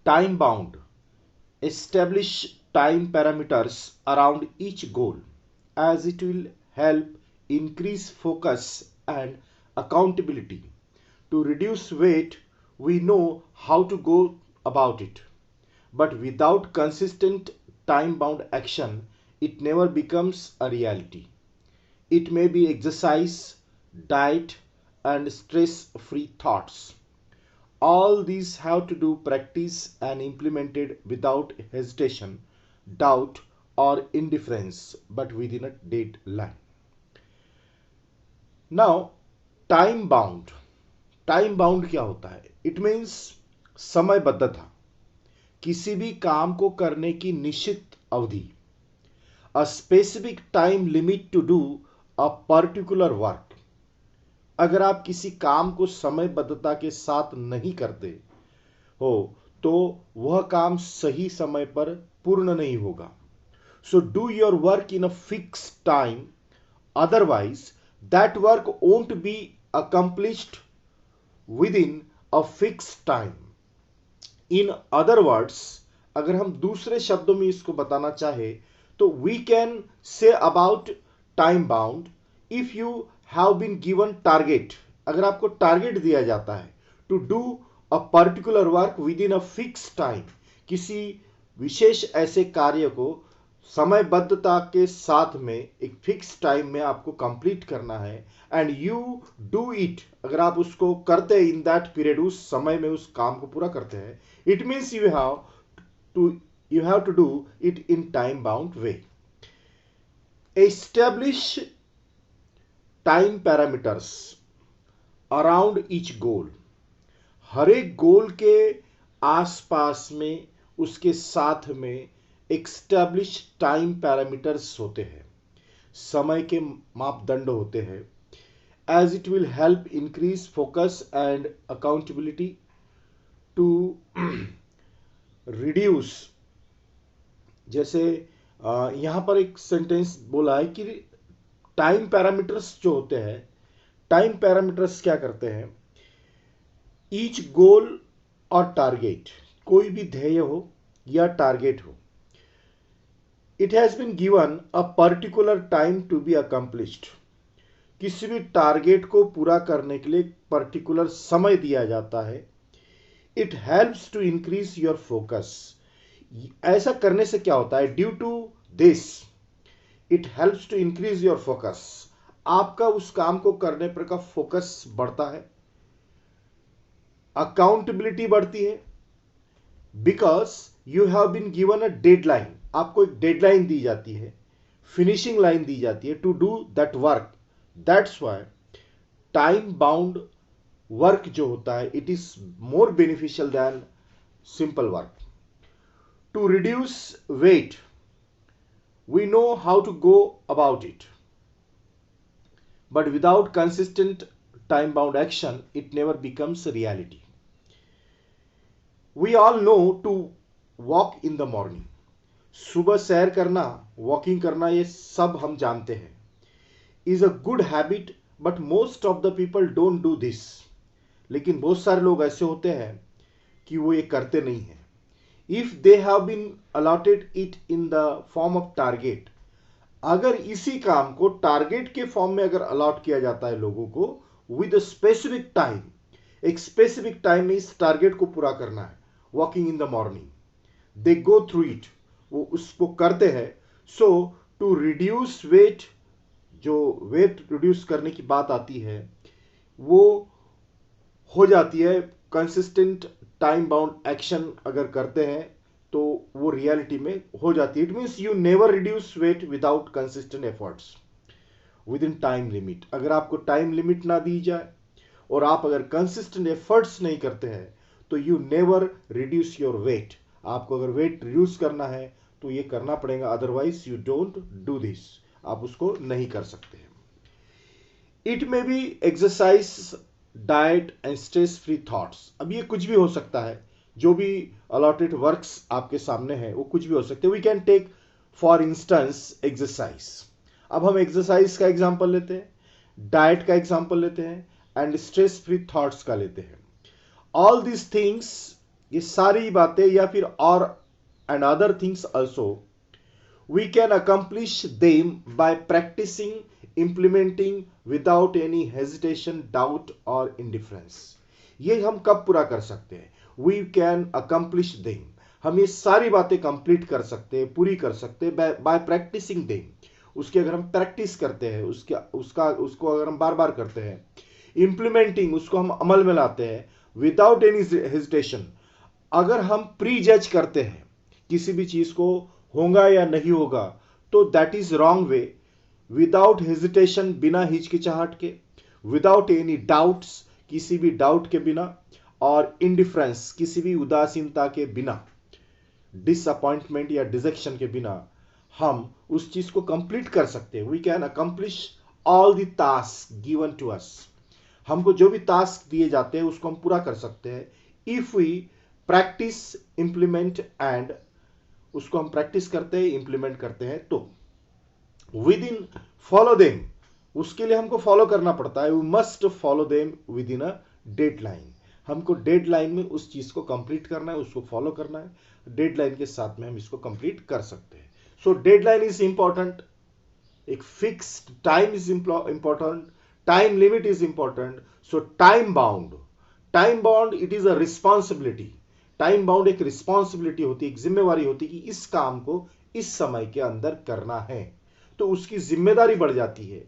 time bound. Establish time parameters around each goal, as it will help increase focus and accountability. To reduce weight, we know how to go about it, but without consistent time bound action, it never becomes a reality. It may be exercise, diet, and stress free thoughts. All these have to do practice and implemented without hesitation, doubt, or indifference, but within a deadline. Now, time bound. Time bound क्या होता है? It means समयबद्धता, किसी भी काम को करने की निश्चित अवधि, a specific time limit to do a particular work. अगर आप किसी काम को समयबद्धता के साथ नहीं करते हो तो वह काम सही समय पर पूर्ण नहीं होगा. So do your work in a fix time, otherwise that work won't be accomplished within a fixed time. In other words, अगर हम दूसरे शब्दों में इसको बताना चाहे तो we can say about time bound, if you have been given target, अगर आपको टारगेट दिया जाता है to do a particular work within a fixed time, किसी विशेष ऐसे कार्य को समयबद्धता के साथ में एक फिक्स टाइम में आपको कंप्लीट करना है, एंड यू डू इट, अगर आप उसको करते हैं इन दैट पीरियड, उस समय में उस काम को पूरा करते हैं, it means you have to do it in time bound way. Establish time parameters around each goal. हर एक गोल के आसपास में, उसके साथ में एस्टैब्लिश टाइम पैरामीटर्स होते हैं, समय के मापदंड होते हैं, as it will help increase focus and accountability to reduce. जैसे यहाँ पर एक सेंटेंस बोला है कि टाइम पैरामीटर्स जो होते हैं, टाइम पैरामीटर्स क्या करते हैं, ईच गोल और टारगेट, कोई भी ध्येय हो या टारगेट हो, it has been given a particular time to be accomplished. किसी भी टारगेट को पूरा करने के लिए एक पर्टिकुलर समय दिया जाता है. It helps to increase your focus. ऐसा करने से क्या होता है, due to this it helps to increase your focus, आपका उस काम को करने पर का फोकस बढ़ता है, अकाउंटेबिलिटी बढ़ती है, because you have been given a deadline, आपको एक डेडलाइन दी जाती है, फिनिशिंग लाइन दी जाती है to do that work. That's why time bound work जो होता है, it is more beneficial than simple work. To reduce weight, we know how to go about it, but without consistent time bound action it never becomes reality. We all know to walk in the morning. सुबह सैर करना, walking करना, ये सब हम जानते हैं, is a good habit, but most of the people don't do this. लेकिन बहुत सारे लोग ऐसे होते हैं कि वो ये करते नहीं हैं. If they have been allotted it in the form of target, अगर इसी काम को टारगेट के फॉर्म में अगर अलॉट किया जाता है लोगों को विद अ स्पेसिफिक टाइम, एक स्पेसिफिक टाइम में इस टारगेट को पूरा करना है, walking in the morning, they go through it, वो उसको करते हैं. सो टू रिड्यूस वेट, जो वेट रिड्यूस करने की बात आती है वो हो जाती है कंसिस्टेंट टाइम बाउंड एक्शन अगर करते हैं तो वो रियलिटी में हो जाती है. It means you never reduce weight without consistent efforts with in time limit. अगर आपको टाइम लिमिट ना दी जाए और आप अगर कंसिस्टेंट एफर्ट्स नहीं करते हैं तो you never reduce your weight. आपको अगर वेट रिड्यूस करना है तो ये करना पड़ेगा, otherwise you don't do this, आप उसको नहीं कर सकते हैं. It may be exercise, diet and stress free thoughts. अब ये कुछ भी हो सकता है, जो भी अलॉटेड वर्क्स आपके सामने है वो कुछ भी हो सकते हैं. We can take for instance exercise. अब हम एक्सरसाइज का एग्जांपल लेते हैं, डाइट का एग्जांपल लेते हैं एंड स्ट्रेस फ्री थॉट्स का लेते हैं. ऑल दीज थिंग्स ये सारी बातें या फिर और and other things also we can accomplish them by practicing implementing without any hesitation doubt or indifference. ये हम कब पूरा कर सकते हैं? We can accomplish them. हम ये सारी बातें कंप्लीट कर सकते हैं, पूरी कर सकते हैं by practicing them. उसकी अगर हम प्रैक्टिस करते हैं, उसको अगर हम बार बार करते हैं, इम्प्लीमेंटिंग उसको हम अमल में लाते हैं विदाउट एनी हेजिटेशन. अगर हम प्री जज करते हैं किसी भी चीज को होगा या नहीं होगा, तो that is wrong way. Without hesitation, बिना हिचकिचाहट के, विदाउट एनी डाउट्स, किसी भी डाउट के बिना, और इनडिफरेंस, किसी भी उदासीनता के बिना, डिसअपॉइंटमेंट या डिजेक्शन के बिना हम उस चीज को कंप्लीट कर सकते हैं. We can accomplish all the task given to us. हमको जो भी टास्क दिए जाते हैं उसको हम पूरा कर सकते हैं if we practice, implement and, उसको हम प्रैक्टिस करते हैं, इंप्लीमेंट करते हैं. तो विद इन फॉलो देम, उसके लिए हमको फॉलो करना पड़ता है. We must follow them with in a deadline. हमको डेडलाइन में उस चीज को कंप्लीट करना है, उसको फॉलो करना है. डेडलाइन के साथ में हम इसको कंप्लीट कर सकते हैं. सो डेडलाइन इज इंपॉर्टेंट. एक fixed time is important. Time limit is important. So time bound it is a responsibility. Time bound एक रिस्पॉन्सिबिलिटी होती है, एक जिम्मेवारी होती है कि इस काम को इस समय के अंदर करना है. तो उसकी जिम्मेदारी बढ़ जाती है,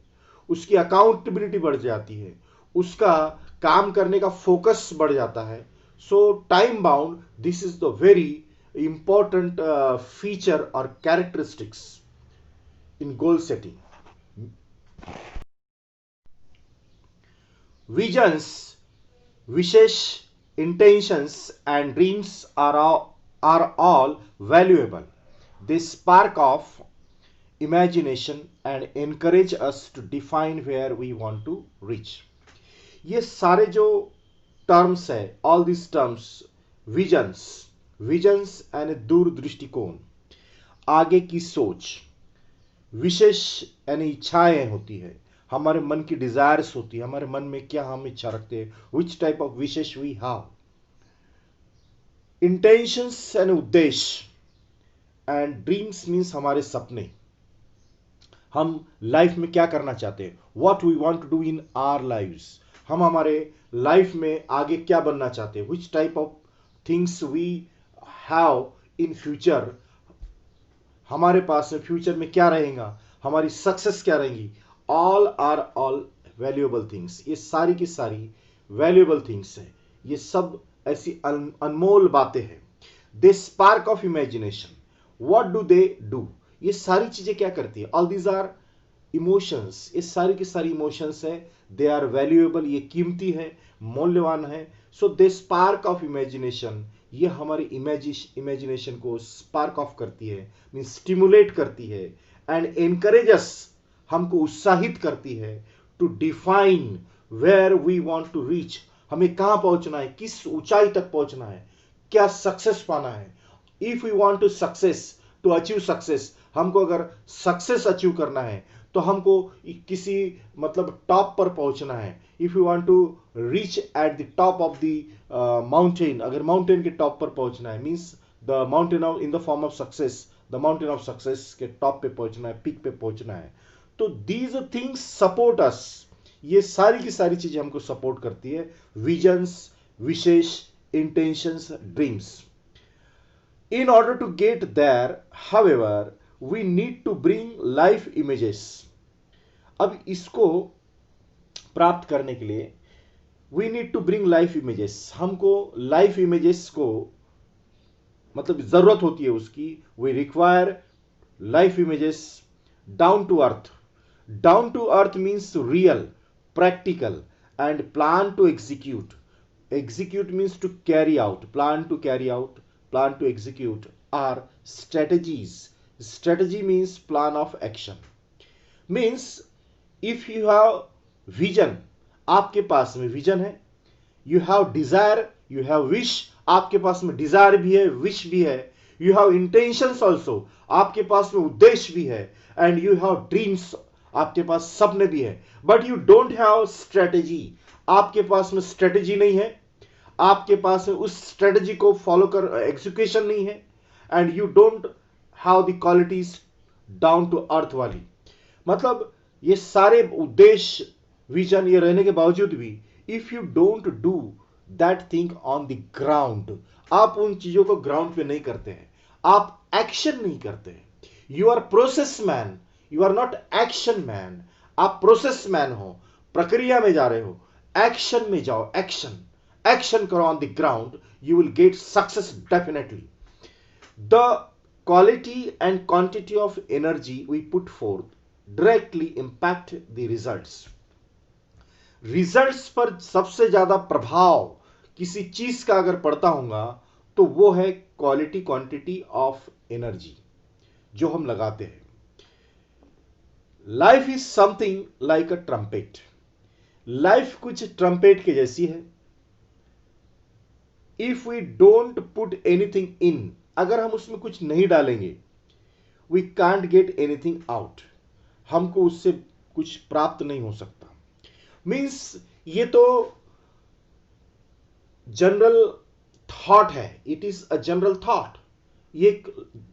उसकी अकाउंटेबिलिटी बढ़ जाती है, उसका काम करने का फोकस बढ़ जाता है. So time bound, this is the very important feature और characteristics in goal setting. Visions, wishes, intentions and dreams are all valuable. They spark off imagination and encourage us to define where we want to reach. ये सारे जो terms है, all these terms, visions यानी दूरदृष्टिकोण, आगे की सोच, विशेष यानी इच्छाएं होती है, हमारे मन की डिजायर्स होती है, हमारे मन में क्या हम इच्छा रखते हैं, which type of wishes we have. Intentions यानी उद्देश्य, एंड ड्रीम्स मीन्स हमारे सपने, हम लाइफ में क्या करना चाहते हैं, what we want to do in our lives, हम हमारे लाइफ में आगे क्या बनना चाहते हैं, which type of things we have in future, हमारे पास में फ्यूचर में क्या रहेगा, हमारी सक्सेस क्या रहेंगी. All are all valuable things. ये सारी की सारी वैल्यूएबल थिंग्स है. ये सब ऐसी अनमोल बातें हैं. They spark of imagination. What do they do? ये सारी चीजें क्या करती है? All these are emotions. ये सारी की सारी इमोशंस है. They are valuable. ये कीमती है, मूल्यवान है. So they spark of imagination. ये हमारी इमेजिनेशन को स्पार्क ऑफ करती है, मीन स्टिमुलेट करती है. एंड एनकरेजेस, हमको उत्साहित करती है, to define where we want to reach. हमें कहां पहुंचना है, किस ऊंचाई तक पहुंचना है, क्या सक्सेस पाना है. If we want to success, to achieve success, हमको अगर सक्सेस अचीव करना है तो हमको किसी मतलब टॉप पर पहुंचना है. If you want to reach at the top of the mountain, अगर माउंटेन के टॉप पर पहुंचना है, means the mountain of in the form of success, the mountain of success के टॉप पे पहुंचना है, पीक पे पहुंचना है. तो दीज थिंग्स सपोर्ट अस. ये सारी की सारी चीजें हमको सपोर्ट करती है. Visions, wishes, intentions, dreams. In order to get there, however, we need to bring life images. अब इसको प्राप्त करने के लिए we need to bring life images. हमको life images को मतलब जरूरत होती है उसकी. We require life images down to earth. Down to earth means real, practical, and plan to execute. Execute means to carry out, plan to carry out, plan to execute are strategies. Strategy means plan of action. Means if you have vision, आपके पास में vision है, you have desire, you have wish, आपके पास में Dzire भी है, wish भी है, you have intentions also, आपके पास में उद्देश्य भी है, and you have dreams, आपके पास सपने भी है. But you don't have strategy, आपके पास में स्ट्रेटेजी नहीं है, आपके पास में उस स्ट्रेटजी को फॉलो कर एग्जीक्यूशन नहीं है, and you don't have the qualities down to earth वाली, मतलब ये सारे उद्देश्य विजन ये रहने के बावजूद भी if you don't do that thing on the ground, आप उन चीजों को ग्राउंड पे नहीं करते हैं, आप एक्शन नहीं करते हैं, you are process man, you are not action man, आप प्रोसेस मैन हो, प्रक्रिया में जा रहे हो, एक्शन में जाओ, एक्शन एक्शन करो on the ground, you will get success definitely. The quality and quantity of energy we put forth directly impact the results. Results पर सबसे ज्यादा प्रभाव किसी चीज का अगर पड़ता होगा तो वो है क्वालिटी क्वांटिटी ऑफ एनर्जी जो हम लगाते हैं. Life is something like a trumpet. Life कुछ ट्रम्पेट के जैसी है. If we don't put anything in, अगर हम उसमें कुछ नहीं डालेंगे, we can't get anything out, हमको उससे कुछ प्राप्त नहीं हो सकता. मीन्स ये तो जनरल थॉट है, it is a general thought, ये एक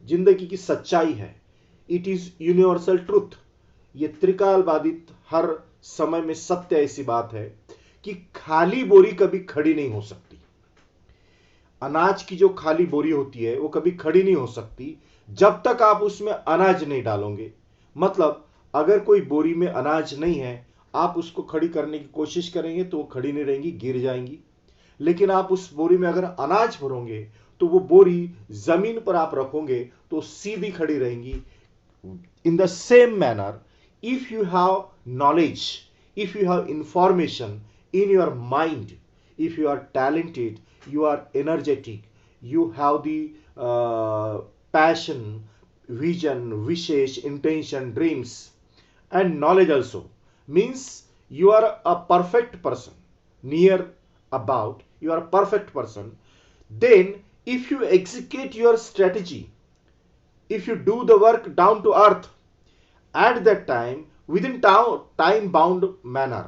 जिंदगी की सच्चाई है, इट इज यूनिवर्सल ट्रुथ, ये त्रिकालवादित हर समय में सत्य ऐसी बात है कि खाली बोरी कभी खड़ी नहीं हो सकती. अनाज की जो खाली बोरी होती है वो कभी खड़ी नहीं हो सकती जब तक आप उसमें अनाज नहीं डालोगे. मतलब अगर कोई बोरी में अनाज नहीं है, आप उसको खड़ी करने की कोशिश करेंगे तो वो खड़ी नहीं रहेंगी, गिर जाएंगी. लेकिन आप उस बोरी में अगर अनाज भरोगे तो वो बोरी जमीन पर आप रखोगे तो सीधी खड़ी रहेंगी. In the same manner, if you have knowledge, if you have information in your mind, if you are talented, you are energetic, you have the passion, vision, wishes, intention, dreams, and knowledge also, means you are a perfect person, near about you are a perfect person. Then if you execute your strategy, if you do the work down to earth, at that time within time bound manner,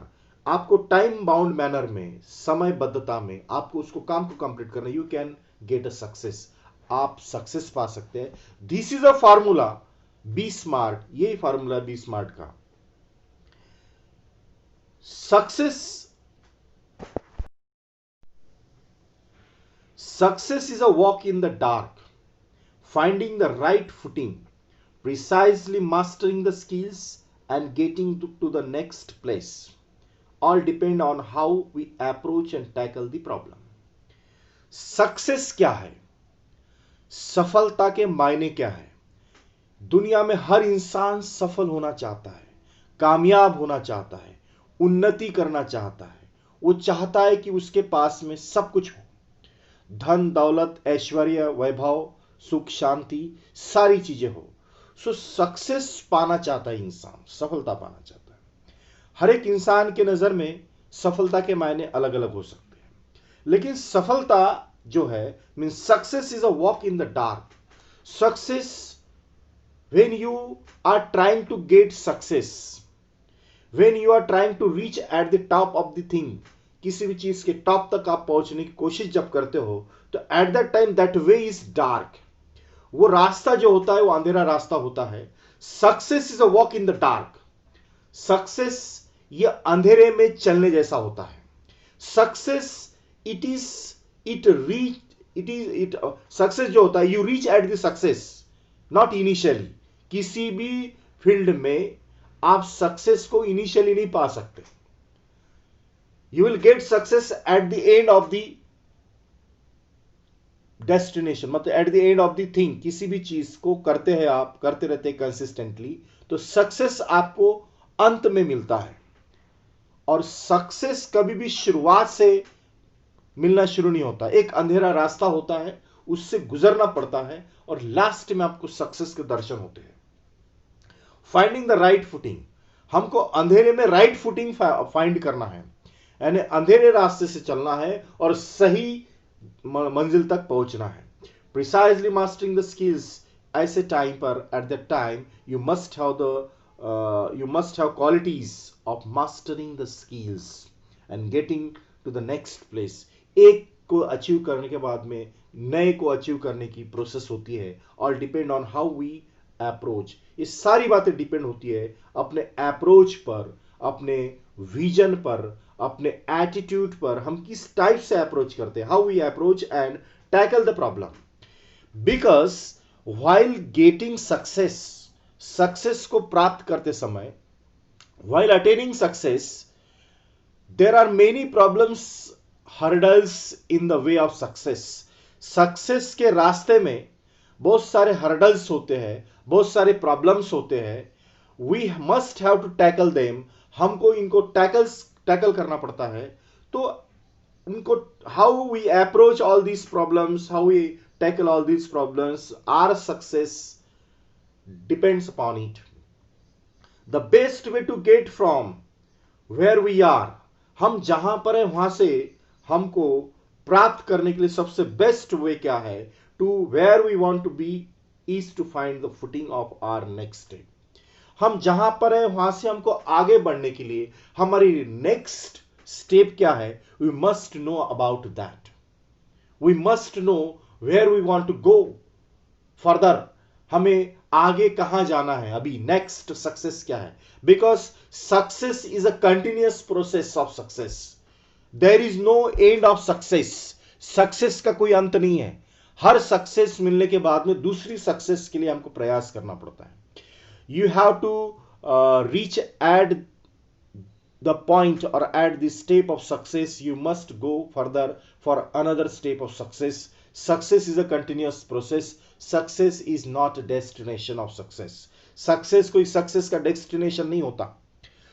आपको time bound manner में, समयबद्धता में आपको उसको काम को complete करना, you can get a success, आप सक्सेस पा सकते हैं. This is a formula, be smart, यही फार्मूला बी स्मार्ट का. Success is a walk in the dark, finding the right footing, precisely mastering the skills and getting to the next place, all depend on how we approach and tackle the problem. Success क्या है, सफलता के मायने क्या है? दुनिया में हर इंसान सफल होना चाहता है, कामयाब होना चाहता है, उन्नति करना चाहता है. वो चाहता है कि उसके पास में सब कुछ हो, धन दौलत ऐश्वर्य वैभव सुख शांति सारी चीजें हो. सो सक्सेस पाना चाहता है इंसान, सफलता पाना चाहता है. हर एक इंसान के नजर में सफलता के मायने अलग अलग हो सकते हैं, लेकिन सफलता जो है mean success is a walk in the dark. Success when you are trying to get success, when you are trying to reach at the top of the thing, किसी भी चीज के टॉप तक आप पहुंचने की कोशिश जब करते हो तो eight that time that way is dark, वो रास्ता जो होता है वो अंधेरा रास्ता होता है. Success is a walk in the dark. Success ये अंधेरे में चलने जैसा होता है. Success it is it success जो होता है, you reach at the success, not initially. किसी भी फील्ड में आप सक्सेस को इनिशियली नहीं पा सकते. You will get success at the end of the destination, मतलब at the end of the thing. किसी भी चीज को करते हैं आप, करते रहते हैं कंसिस्टेंटली, तो सक्सेस आपको अंत में मिलता है. और सक्सेस कभी भी शुरुआत से मिलना शुरू नहीं होता, एक अंधेरा रास्ता होता है, उससे गुजरना पड़ता है और लास्ट में आपको सक्सेस के दर्शन होते हैं. फाइंडिंग द राइट फुटिंग, हमको अंधेरे में राइट फुटिंग फाइंड करना है, यानी अंधेरे रास्ते से चलना है और सही मंजिल तक पहुंचना है. प्रिसाइजली मास्टरिंग द स्किल्स, ऐसे टाइम पर at that time you must have qualities of mastering the skills and getting to the next place. एक को अचीव करने के बाद में नए को अचीव करने की प्रोसेस होती है, और depend on how we approach. ये सारी बातें डिपेंड होती है अपने अप्रोच पर, अपने विजन पर, अपने एटीट्यूड पर, हम किस टाइप से अप्रोच करते हैं, how we approach and tackle the problem. Because while getting success, success को प्राप्त करते समय, while attaining success, there are many problems, hurdles in the way of success। Success के रास्ते में बहुत सारे हर्डल्स होते हैं, बहुत सारे प्रॉब्लम्स होते हैं। We must have to tackle them, हमको इनको टैकल करना पड़ता है। तो उनको how we approach all these problems, how we tackle all these problems, our success depends upon it. The best way to get from where we are, हम जहां पर है वहां से हमको प्राप्त करने के लिए सबसे बेस्ट वे क्या है, to where we want to be, is to find the footing of our next step. हम जहां पर है वहां से हमको आगे बढ़ने के लिए हमारी नेक्स्ट स्टेप क्या है, we must know about that. We must know where we want to go further, हमें आगे कहां जाना है, अभी नेक्स्ट सक्सेस क्या है। Because success is a continuous process of success, there is no end of success. Success का कोई अंत नहीं है। हर सक्सेस मिलने के बाद में दूसरी सक्सेस के लिए हमको प्रयास करना पड़ता है। You have to reach at the point or at the step of success, you must go further for another step of success. Success is a continuous process. Success is not a destination of success. Success कोई success का destination नहीं होता।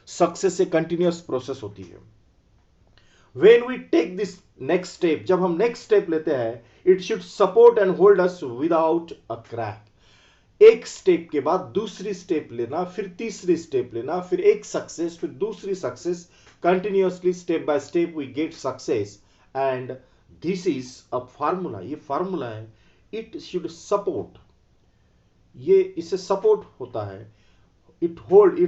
Success एक continuous process होती है। When we take this next step, जब हम next step लेते हैं, it should support and hold us without a crack. एक स्टेप के बाद दूसरी स्टेप लेना, फिर तीसरी स्टेप लेना, फिर एक सक्सेस, फिर दूसरी success, continuously step by step we get success. And this is a formula, ये फार्मूला है। इट शुड सपोर्ट, ये इससे सपोर्ट होता है। इट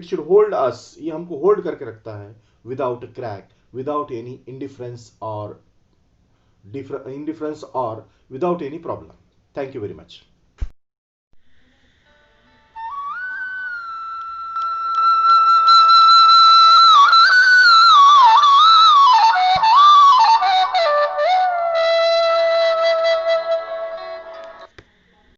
शुड होल्ड अस, ये हमको होल्ड करके रखता है, without a crack, without any indifference और without any problem. Thank you very much.